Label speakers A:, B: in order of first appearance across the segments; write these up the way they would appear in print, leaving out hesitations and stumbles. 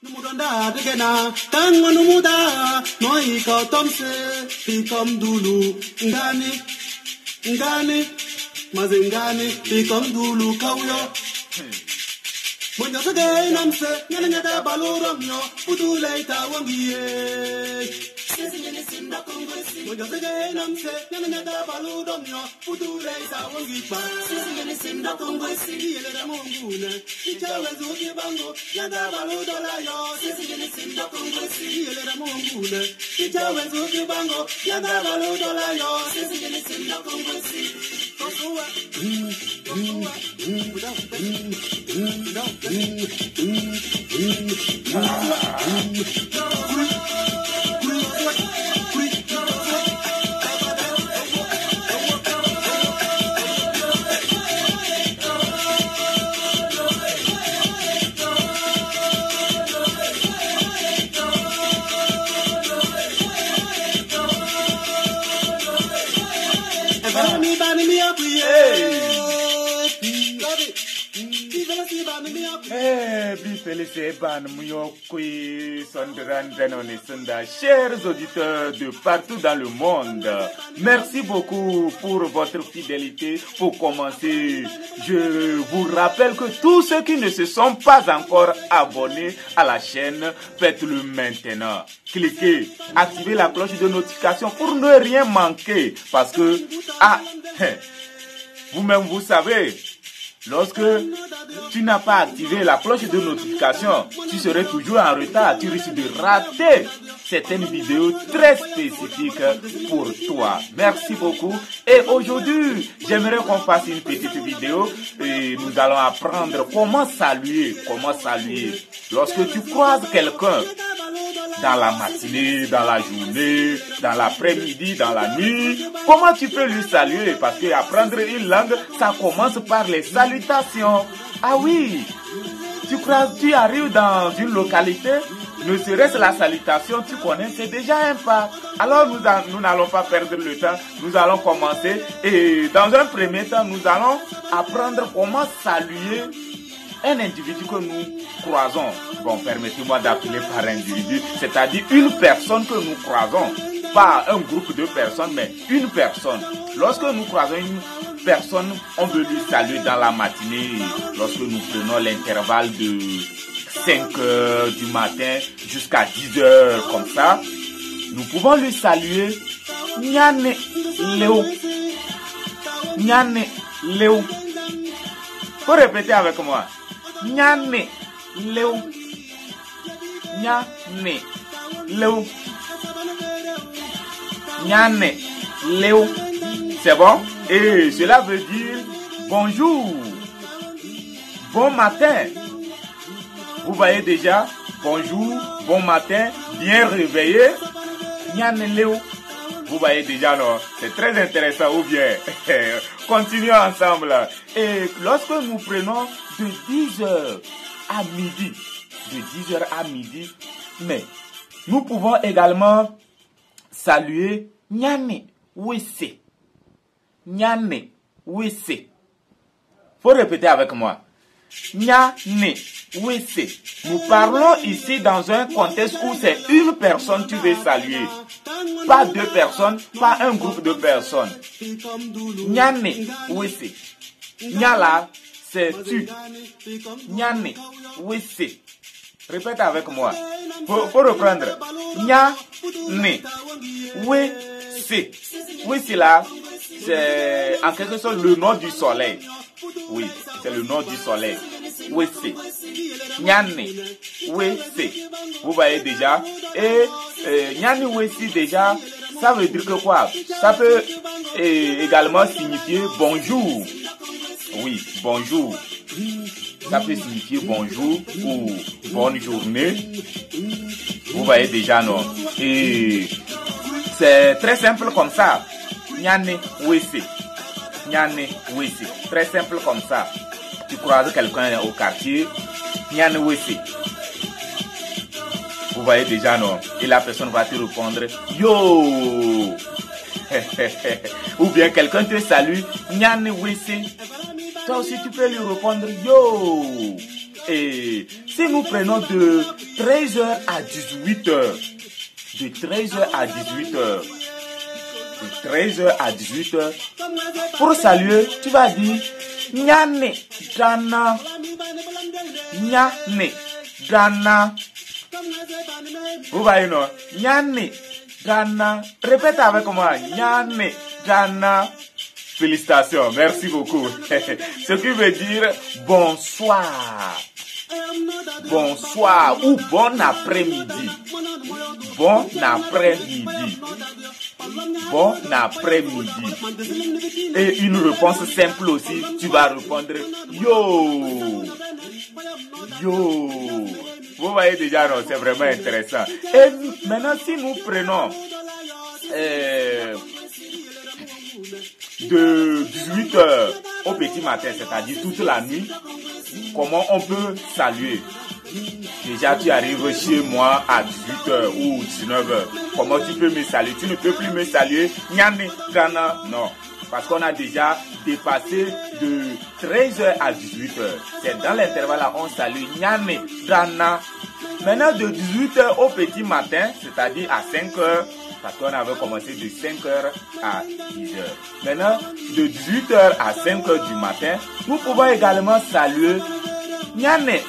A: Numudonda degena tango numuda noi ka tomse pikom dulu ngani mazengani pikom dulu kauyo monyo sege namse nyanya da baluromyo putule ta wangiye monyo sege namse nyanya da baluromyo putule ta wangipa sinda kongwesi yele da mungune ichawe zuki bango yanda baludola yo sinda kongwesi yele da mungune ichawe zuki bango yanda baludola yo sinda kongwesi kosuwa
B: Chers auditeurs de partout dans le monde, merci beaucoup pour votre fidélité. Pour commencer, je vous rappelle que tous ceux qui ne se sont pas encore abonnés à la chaîne, faites-le maintenant. Cliquez, activez la cloche de notification pour ne rien manquer. Parce que, vous-même vous savez, lorsque tu n'as pas activé la cloche de notification, tu serais toujours en retard. Tu risques de rater certaines vidéos très spécifiques pour toi. Merci beaucoup. Et aujourd'hui, j'aimerais qu'on fasse une petite vidéo et nous allons apprendre comment saluer. Comment saluer. Lorsque tu croises quelqu'un dans la matinée, dans la journée, dans l'après-midi, dans la nuit, comment tu peux lui saluer? Parce que apprendre une langue, ça commence par les salutations. Ah oui, tu arrives dans une localité, ne serait-ce la salutation, tu connais, c'est déjà un pas. Alors nous n'allons pas perdre le temps, nous allons commencer et dans un premier temps, nous allons apprendre comment saluer un individu que nous croisons. Bon, permettez-moi d'appeler par individu, c'est-à-dire une personne que nous croisons. Pas un groupe de personnes, mais une personne. Lorsque nous croisons une personne, on veut lui saluer dans la matinée. Lorsque nous prenons l'intervalle de 5 heures du matin jusqu'à 10 heures comme ça, nous pouvons lui saluer Nyane Léo. Nyane Léo. Faut répéter avec moi. Nyane Léo. Nyane Léo. Nyane Léo. C'est bon? Et cela veut dire bonjour. Bon matin. Vous voyez déjà? Bonjour, bon matin, bien réveillé. Nyane Léo. Vous voyez déjà, non? C'est très intéressant, ou bien? Continuons ensemble. Et lorsque nous prenons de 10h à midi, mais nous pouvons également saluer Nyane Wese. Nyane Wese. Faut répéter avec moi. Nyane Wese. Nous parlons ici dans un contexte où c'est une personne que tu veux saluer. Pas deux personnes, pas un groupe de personnes. Nyane Wese. Nyala, c'est tu. Nyane Wese. Répète avec moi. Faut reprendre. Nyane Wese. Wese là, c'est en quelque sorte le nom du soleil. Oui, c'est le nom du soleil. Wese. Nyane Wese. Vous voyez déjà. Et Nyane Wese déjà, ça veut dire que quoi? Ça peut également signifier bonjour. Oui, bonjour. Ça peut signifier bonjour ou bonne journée. Vous voyez déjà, non? Et c'est très simple comme ça. Nyane Wese. Nyane Wese. Très simple comme ça. Tu croises quelqu'un au quartier. Nyane Wese. Vous voyez déjà, non? Et la personne va te répondre yo. Ou bien quelqu'un te salue. Nyane Wese. Toi aussi tu peux lui répondre yo. Et si nous prenons de 13h à 18h, de 13h à 18h, de 13h à 18h, pour saluer, tu vas dire Nyane Dana, Nyane Dana. Vous voyez non? Nyane Dana. Répète avec moi. Nyane Dana. Félicitations, merci beaucoup. Ce qui veut dire bonsoir. Bonsoir ou bon après-midi. Bon après-midi. Bon après-midi. Et une réponse simple aussi, tu vas répondre yo. Yo. Vous voyez déjà, non, c'est vraiment intéressant. Et maintenant, si nous prenons de 18h au petit matin, c'est-à-dire toute la nuit, comment on peut saluer? Déjà, tu arrives chez moi à 18h ou 19h. Comment tu peux me saluer? Tu ne peux plus me saluer. Nyane, Ghana, non. Parce qu'on a déjà dépassé de 13h à 18h. C'est dans l'intervalle là, on salue Nyane, Ghana. Maintenant, de 18h au petit matin, c'est-à-dire à 5h, parce qu'on avait commencé de 5h à 10h. Maintenant, de 18h à 5h du matin, nous pouvons également saluer Nyane,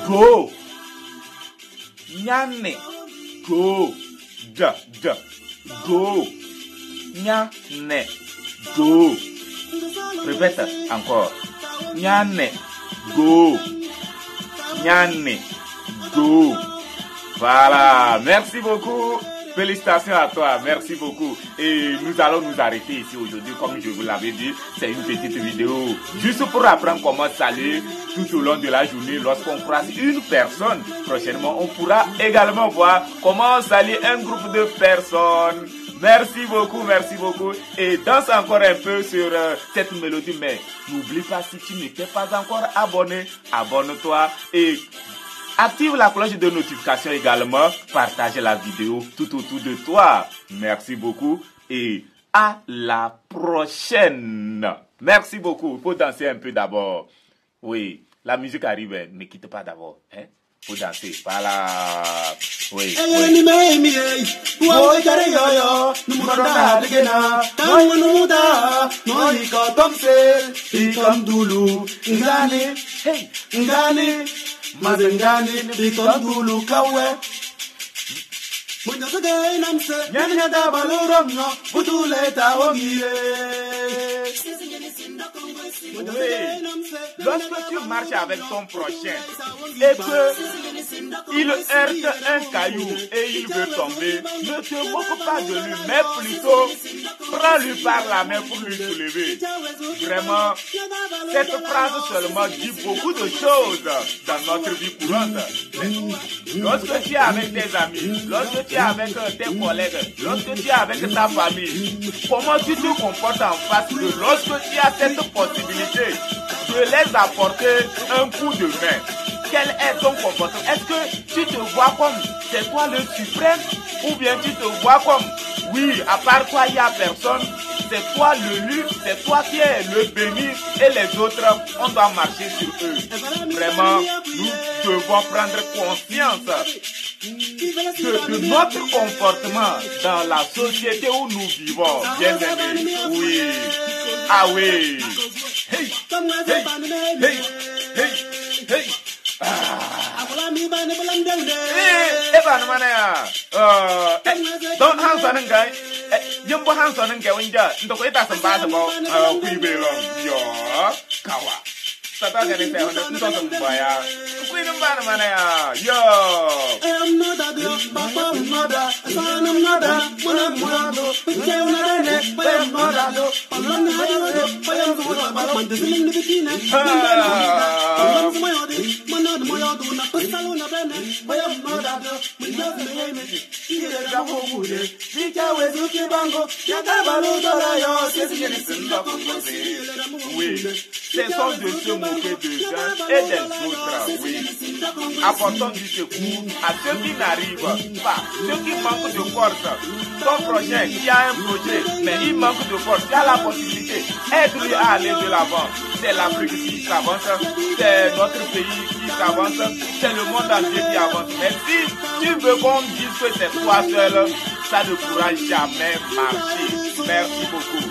B: go. Nyane, go. Go. Nyane, go. Répète encore. Nyane, go. Nyane, go. Voilà. Merci beaucoup. Félicitations à toi, merci beaucoup. Et nous allons nous arrêter ici aujourd'hui, comme je vous l'avais dit. C'est une petite vidéo juste pour apprendre comment saluer tout au long de la journée. Lorsqu'on croise une personne, prochainement, on pourra également voir comment saluer un groupe de personnes. Merci beaucoup, merci beaucoup. Et danse encore un peu sur cette mélodie. Mais n'oublie pas, si tu n'étais pas encore abonné, abonne-toi et active la cloche de notification également. Partage la vidéo tout autour de toi. Merci beaucoup et à la prochaine. Merci beaucoup. Il faut danser un peu d'abord. Oui, la musique arrive. Ne quitte pas d'abord. Hein? Faut danser. Voilà. Oui.
A: Mazengani bikondulu kawe Munyosuge namse Nyanya da baluromno Budule ta wongiye.
B: Lorsque tu marches avec ton prochain et que il heurte un caillou et il veut tomber, ne te moque pas de lui, mais plutôt prends-lui par la main pour lui soulever. Vraiment, cette phrase seulement dit beaucoup de choses dans notre vie courante. Lorsque tu es avec tes amis, lorsque tu es avec tes collègues, lorsque tu es avec ta famille, comment tu te comportes en face de lorsque tu as cette possibilité de les apporter un coup de main? Quel est ton comportement? Est-ce que tu te vois comme c'est toi le suprême ou bien tu te vois comme oui, à part toi il n'y a personne, c'est toi l'élu, c'est toi qui es le béni et les autres on doit marcher sur eux. Vraiment, nous devons prendre conscience de notre comportement dans la société où nous vivons. Bien aimé. Oui. Ah oui. Hey, hey, hey, hey, hey. Don't hands on guy. Jumbo hands on guy when you don't wait as a basketball. We belong. Yo, Kawa. Tata gani say on the doesn't buy a queen of Banamana. Yo,
A: I'm not a girl, Papa, mother, son of mother, when I'm mother, but you're not a net, but I'm not a girl. I'm not a girl, but I'm not a girl. The same in the I'm my audience, one of my audience, but I'm not a girl, but I'm not a girl. We love the name of it. She is a whole day. She can't wait to keep on go. Yatabalo,
B: oui, c'est son de se moquer des uns et des autres, oui. Apportons du secours à ceux qui n'arrivent pas, ceux qui manquent de force. Ton prochain qui a un projet, mais il manque de force, qui a la possibilité, aide-lui à aller de l'avant. C'est l'Afrique qui s'avance, c'est notre pays qui s'avance, c'est le monde entier qui avance. Mais si tu veux qu'on dise que c'est toi seul, ça ne pourra jamais marcher. Merci beaucoup.